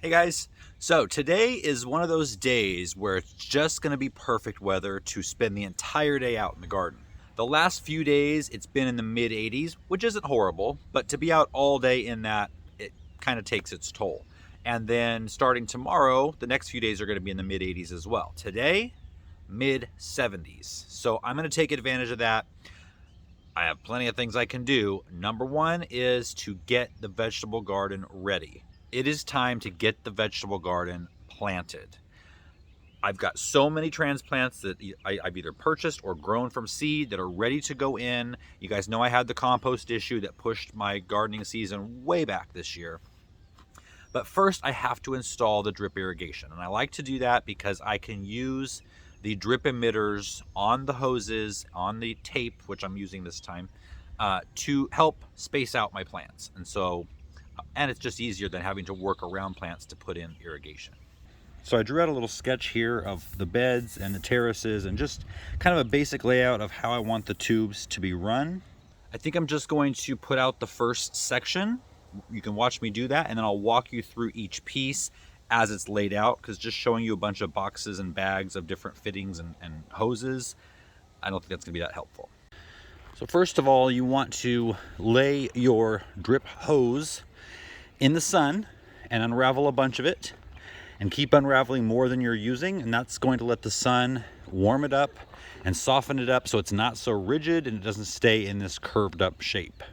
Hey guys, so today is one of those days where it's just going to be perfect weather to spend the entire day out in the garden. The last few days it's been in the mid 80s, which isn't horrible, but to be out all day in that, it kind of takes its toll. And then starting tomorrow, the next few days are going to be in the mid 80s as well. Today, mid 70s. So I'm going to take advantage of that. I have plenty of things I can do. Number one is to get the vegetable garden ready. It is time to get the vegetable garden planted. I've got so many transplants that I've either purchased or grown from seed that are ready to go in. You guys know I had the compost issue that pushed my gardening season way back this year. But first I have to install the drip irrigation. And I like to do that because I can use the drip emitters on the hoses, on the tape, which I'm using this time, to help space out my plants. And it's just easier than having to work around plants to put in irrigation. So I drew out a little sketch here of the beds and the terraces and just kind of a basic layout of how I want the tubes to be run. I think I'm just going to put out the first section. You can watch me do that, and then I'll walk you through each piece as it's laid out, because just showing you a bunch of boxes and bags of different fittings and hoses, I don't think that's going to be that helpful. So first of all, you want to lay your drip hose in the sun and unravel a bunch of it, and keep unraveling more than you're using, and that's going to let the sun warm it up and soften it up so it's not so rigid and it doesn't stay in this curved up shape.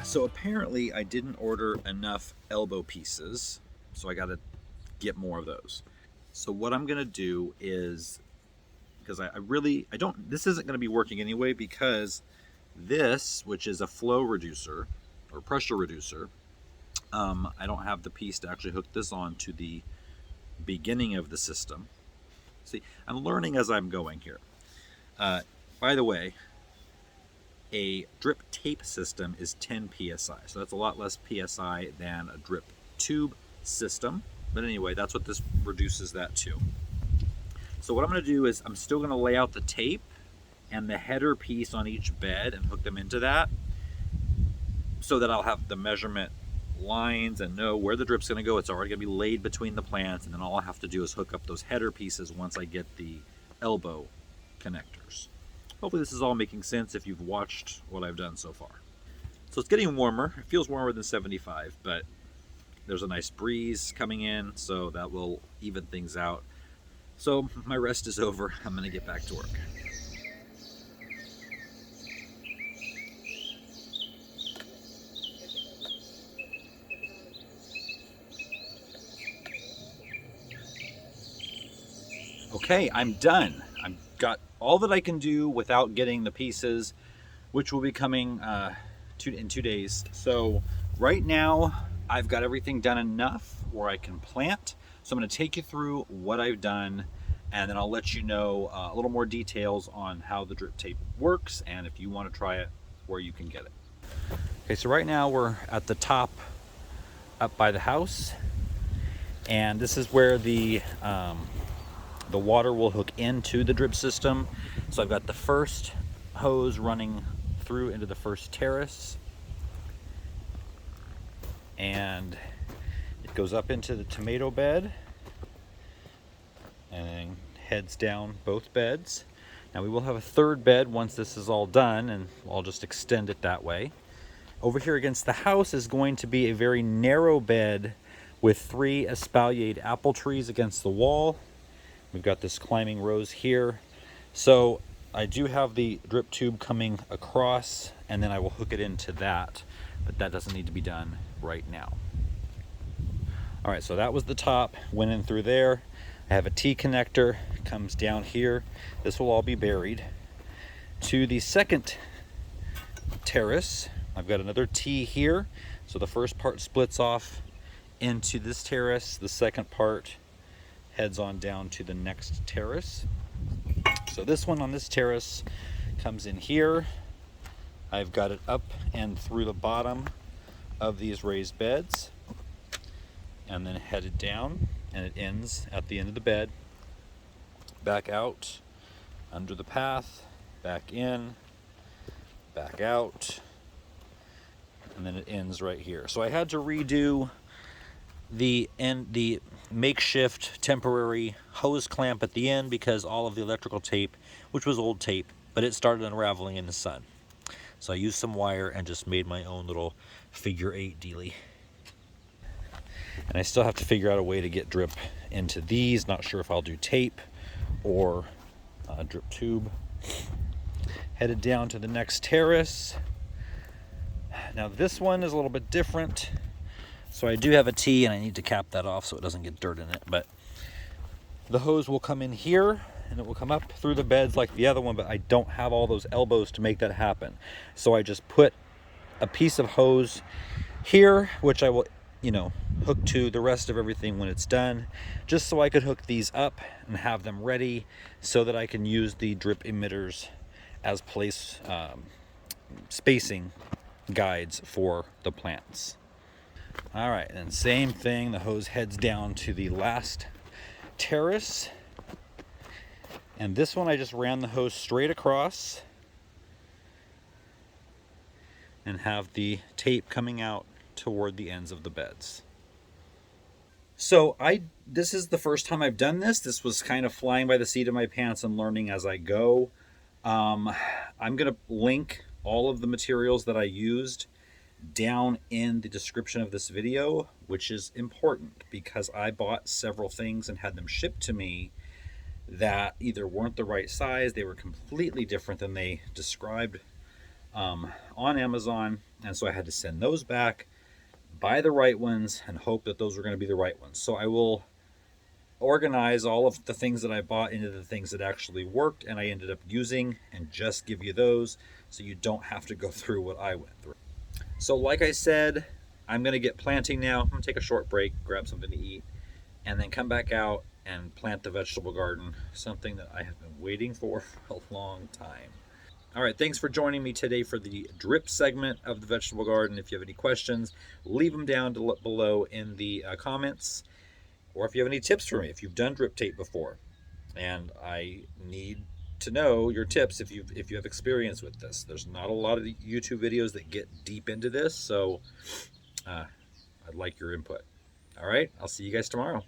So apparently I didn't order enough elbow pieces, so I got to get more of those. So what I'm gonna do is, because I don't, this isn't gonna be working anyway, because this, which is a flow reducer or pressure reducer, I don't have the piece to actually hook this on to the beginning of the system. See, I'm learning as I'm going here. By the way, a drip tape system is 10 psi, so that's a lot less psi than a drip tube system. But anyway, that's what this reduces that to. So what I'm going to do is I'm still going to lay out the tape and the header piece on each bed and hook them into that, so that I'll have the measurement lines and know where the drip's going to go. It's already going to be laid between the plants, and then all I have to do is hook up those header pieces once I get the elbow connectors. Hopefully this is all making sense if you've watched what I've done so far. So it's getting warmer. It feels warmer than 75, but there's a nice breeze coming in, so that will even things out. So my rest is over. I'm going to get back to work. Okay, I'm done. I've got all that I can do without getting the pieces, which will be coming in 2 days. So right now I've got everything done enough where I can plant. So I'm going to take you through what I've done, and then I'll let you know a little more details on how the drip tape works, and if you want to try it, where you can get it. Okay, so right now we're at the top up by the house, and this is where the water will hook into the drip system. So I've got the first hose running through into the first terrace, and it goes up into the tomato bed and then heads down both beds. Now we will have a third bed once this is all done, and I'll just extend it that way. Over here against the house is going to be a very narrow bed with 3 espaliered apple trees against the wall. We've got this climbing rose here. So I do have the drip tube coming across, and then I will hook it into that, but that doesn't need to be done right now. All right, so that was the top, went in through there. I have a T connector, comes down here. This will all be buried. To the second terrace, I've got another T here. So the first part splits off into this terrace. The second part heads on down to the next terrace. So this one on this terrace comes in here. I've got it up and through the bottom of these raised beds, and then headed down, and it ends at the end of the bed, back out under the path, back in, back out, and then it ends right here. So I had to redo the makeshift temporary hose clamp at the end, because all of the electrical tape, which was old tape, but it started unraveling in the sun. So I used some wire and just made my own little figure 8 dealie. And I still have to figure out a way to get drip into these. Not sure if I'll do tape or a drip tube. Headed down to the next terrace. Now this one is a little bit different. So I do have a T, and I need to cap that off so it doesn't get dirt in it. But the hose will come in here, and it will come up through the beds like the other one, but I don't have all those elbows to make that happen. So I just put a piece of hose here, which I will, hook to the rest of everything when it's done, just so I could hook these up and have them ready so that I can use the drip emitters as place spacing guides for the plants. All right, and same thing, the hose heads down to the last terrace. And this one I just ran the hose straight across and have the tape coming out toward the ends of the beds. So this is the first time I've done this. This was kind of flying by the seat of my pants and learning as I go. I'm going to link all of the materials that I used down in the description of this video, which is important because I bought several things and had them shipped to me that either weren't the right size, they were completely different than they described on Amazon, And so I had to send those back, buy the right ones, and hope that those were going to be the right ones. So I will organize all of the things that I bought into the things that actually worked and I ended up using, and just give you those so you don't have to go through what I went through. So like I said, I'm going to get planting now. I'm going to take a short break, grab something to eat, and then come back out and plant the vegetable garden, something that I have been waiting for a long time. All right, thanks for joining me today for the drip segment of the vegetable garden. If you have any questions, leave them down below in the comments. Or if you have any tips for me, if you've done drip tape before, and I need to know your tips if you have experience with this. There's not a lot of YouTube videos that get deep into this, so I'd like your input. All right, I'll see you guys tomorrow.